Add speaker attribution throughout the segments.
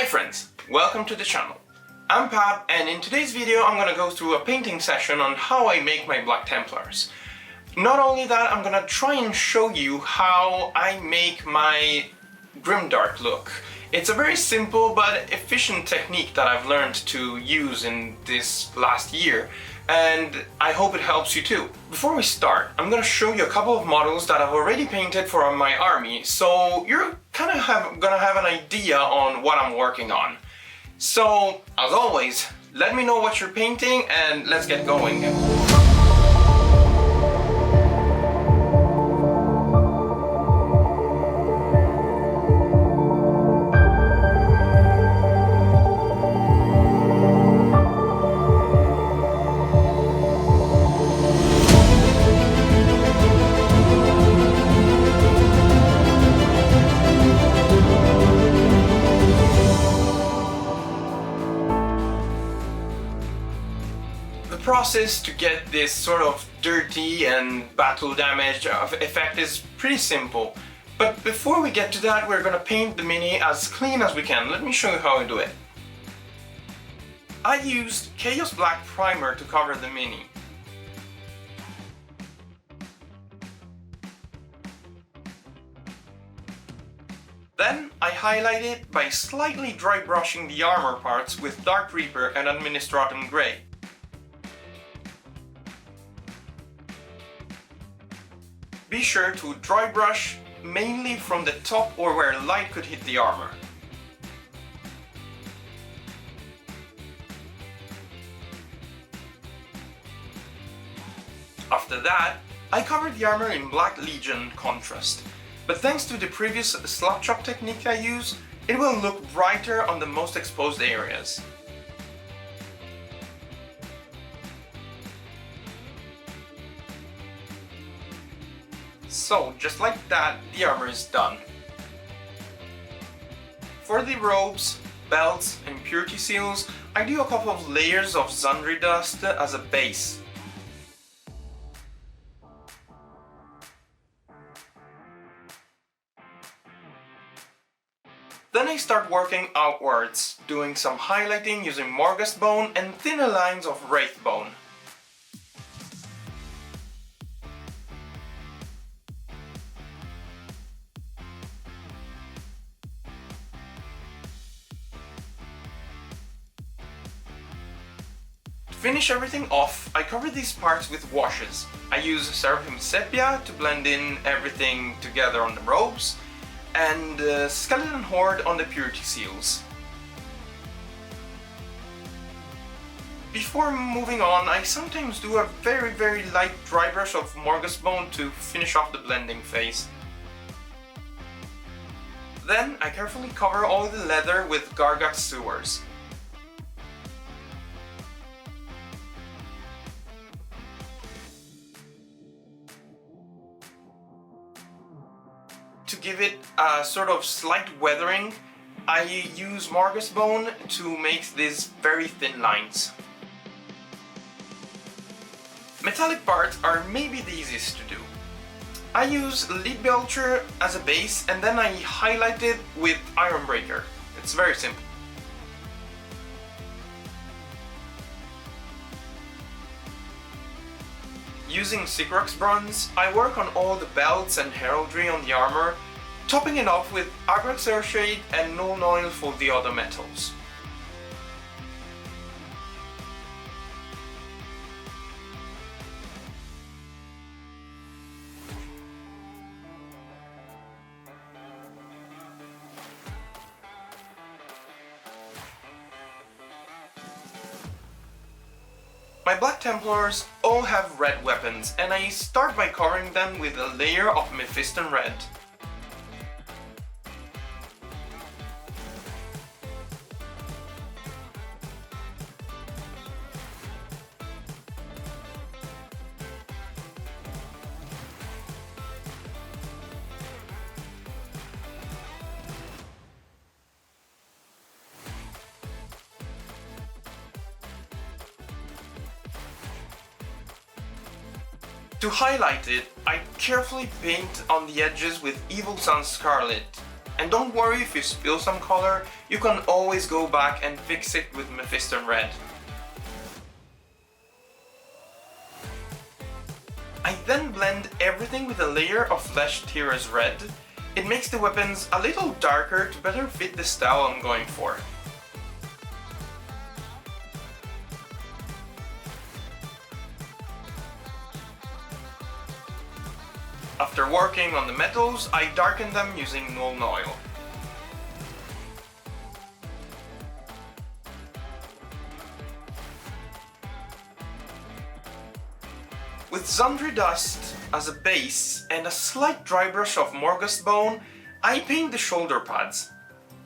Speaker 1: Hi friends, welcome to the channel. I'm Pat, and in today's video I'm gonna go through a painting session on how I make my Black Templars. Not only that, I'm gonna try and show you how I make my grimdark look. It's a very simple but efficient technique that I've learned to use in this last year, and I hope it helps you too. Before we start, I'm gonna show you a couple of models that I've already painted for my army, so you're gonna have an idea on what I'm working on. So, as always, let me know what you're painting and let's get going. The process to get this sort of dirty and battle damage effect is pretty simple. But before we get to that, we're gonna paint the mini as clean as we can. Let me show you how I do it. I used Chaos Black primer to cover the mini. Then I highlight it by slightly dry brushing the armor parts with Dark Reaper and Administratum Grey. Be sure to dry brush mainly from the top or where light could hit the armor. After that, I covered the armor in Black Legion contrast, but thanks to the previous slap chop technique I use, it will look brighter on the most exposed areas. So, just like that, the armor is done. For the robes, belts and purity seals, I do a couple of layers of Zundry dust as a base. Then I start working outwards, doing some highlighting using Morghast Bone and thinner lines of Wraith Bone. To finish everything off, I cover these parts with washes. I use Seraphim Sepia to blend in everything together on the robes, and Skeleton Horde on the purity seals. Before moving on, I sometimes do a very light dry brush of Morghast Bone to finish off the blending phase. Then I carefully cover all the leather with Gargut Sewers. To give it a sort of slight weathering, I use Morghast Bone to make these very thin lines. Metallic parts are maybe the easiest to do. I use Lead Belcher as a base and then I highlight it with Ironbreaker. It's very simple. Using Sigrox Bronze, I work on all the belts and heraldry on the armor, topping it off with Agrax Earthshade and Nuln Oil for the other metals. My Black Templars all have red weapons, and I start by covering them with a layer of Mephiston Red. To highlight it, I carefully paint on the edges with Evil Sun Scarlet. And don't worry if you spill some color, you can always go back and fix it with Mephiston Red. I then blend everything with a layer of Flesh Tear's Red. It makes the weapons a little darker to better fit the style I'm going for. After working on the metals, I darken them using Nuln Oil. With Zundri Dust as a base and a slight dry brush of Morghast Bone, I paint the shoulder pads.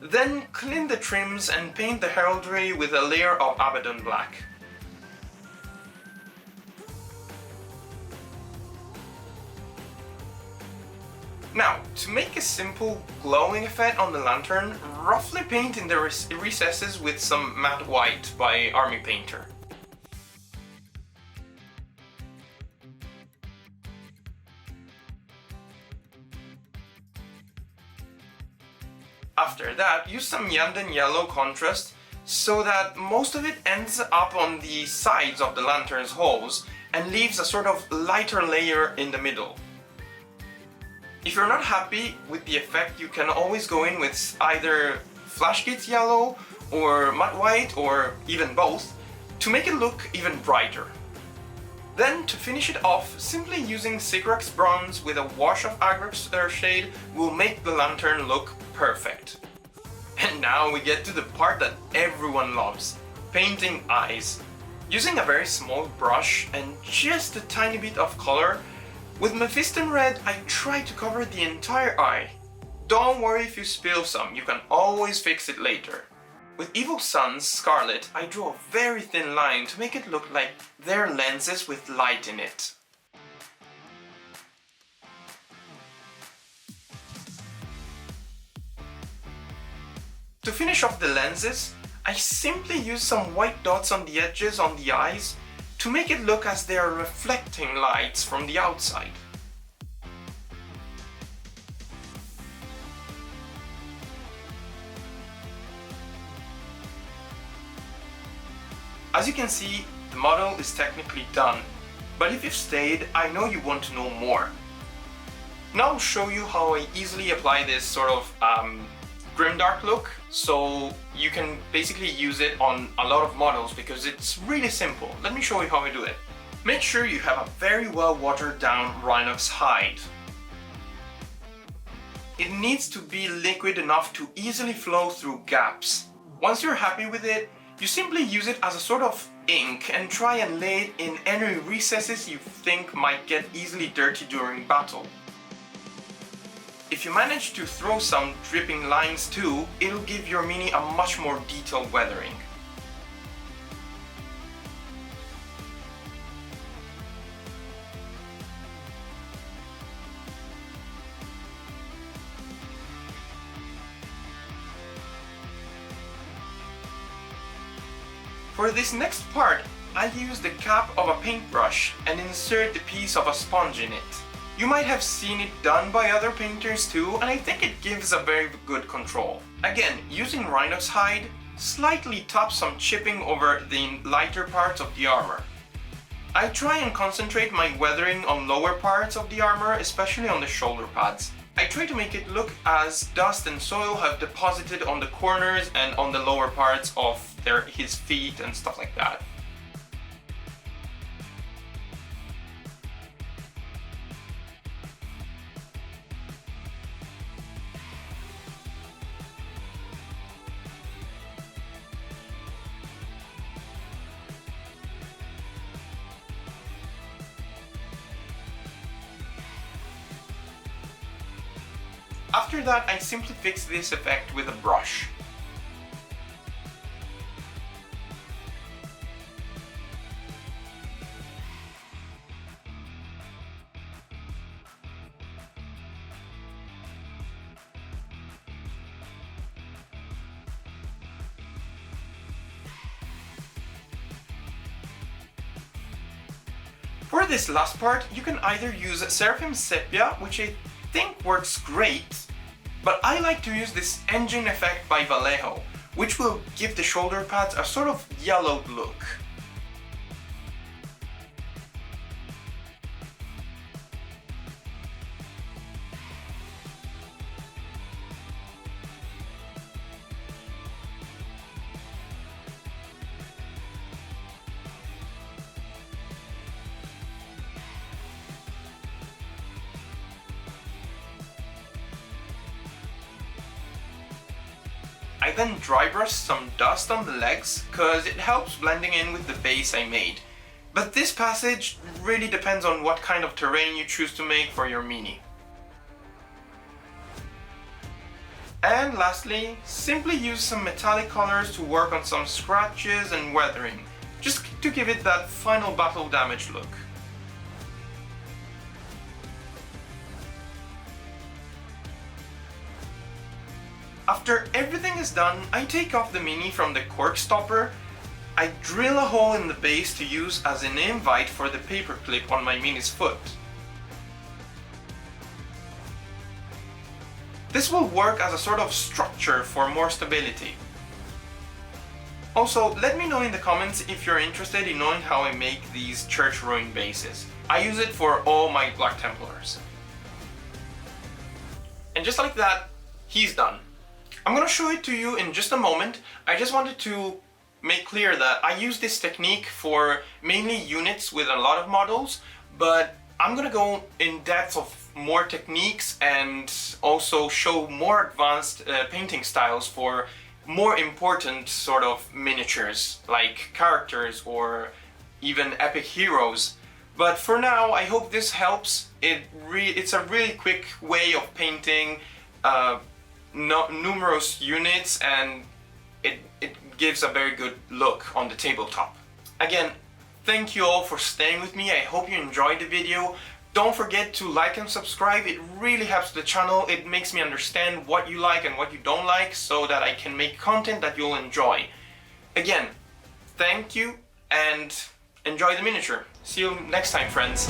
Speaker 1: Then clean the trims and paint the heraldry with a layer of Abaddon Black. Now, to make a simple glowing effect on the lantern, roughly paint in the recesses with some matte white by Army Painter. After that, use some Yanden Yellow contrast so that most of it ends up on the sides of the lantern's holes and leaves a sort of lighter layer in the middle. If you're not happy with the effect, you can always go in with either Flashgate Yellow or Matte White or even both to make it look even brighter. Then, to finish it off, simply using Sigrax Bronze with a wash of Agrax Earthshade will make the lantern look perfect. And now we get to the part that everyone loves, painting eyes. Using a very small brush and just a tiny bit of color, with Mephiston Red I try to cover the entire eye. Don't worry if you spill some, you can always fix it later. With Evil Sun's Scarlet, I drew a very thin line to make it look like their lenses with light in it. To finish off the lenses, I simply use some white dots on the edges on the eyes to make it look as they are reflecting lights from the outside. As you can see, the model is technically done, but if you've stayed, I know you want to know more. Now I'll show you how I easily apply this sort of grimdark look, so you can basically use it on a lot of models because it's really simple. Let me show you how I do it. Make sure you have a very well watered down Rhinox hide. It needs to be liquid enough to easily flow through gaps. Once you're happy with it, you simply use it as a sort of ink and try and lay it in any recesses you think might get easily dirty during battle. If you manage to throw some dripping lines too, it'll give your mini a much more detailed weathering. For this next part, I use the cap of a paintbrush and insert the piece of a sponge in it. You might have seen it done by other painters too, and I think it gives a very good control. Again, using Rhinox hide, slightly tap some chipping over the lighter parts of the armor. I try and concentrate my weathering on lower parts of the armor, especially on the shoulder pads. I try to make it look as dust and soil have deposited on the corners and on the lower parts of his feet and stuff like that. After that, I simply fix this effect with a brush. For this last part, you can either use Seraphim Sepia, which I think works great, But I like to use this engine effect by Vallejo, which will give the shoulder pads a sort of yellowed look. I then dry brush some dust on the legs, cause it helps blending in with the base I made. But this passage really depends on what kind of terrain you choose to make for your Mini. And lastly, simply use some metallic colors to work on some scratches and weathering, just to give it that final battle damage look. After everything is done, I take off the Mini from the cork stopper. I drill a hole in the base to use as an invite for the paper clip on my Mini's foot. This will work as a sort of structure for more stability. Also, let me know in the comments if you're interested in knowing how I make these church ruin bases. I use it for all my Black Templars. And just like that, he's done. I'm gonna show it to you in just a moment. I just wanted to make clear that I use this technique for mainly units with a lot of models, but I'm gonna go in depth of more techniques and also show more advanced painting styles for more important sort of miniatures, like characters or even epic heroes. But for now, I hope this helps. It's a really quick way of painting numerous units, and it gives a very good look on the tabletop. Again, thank you all for staying with me. I hope you enjoyed the video. Don't forget to like and subscribe. It really helps the channel. It makes me understand what you like and what you don't like, so that I can make content that you'll enjoy. Again, thank you and enjoy the miniature. See you next time, friends.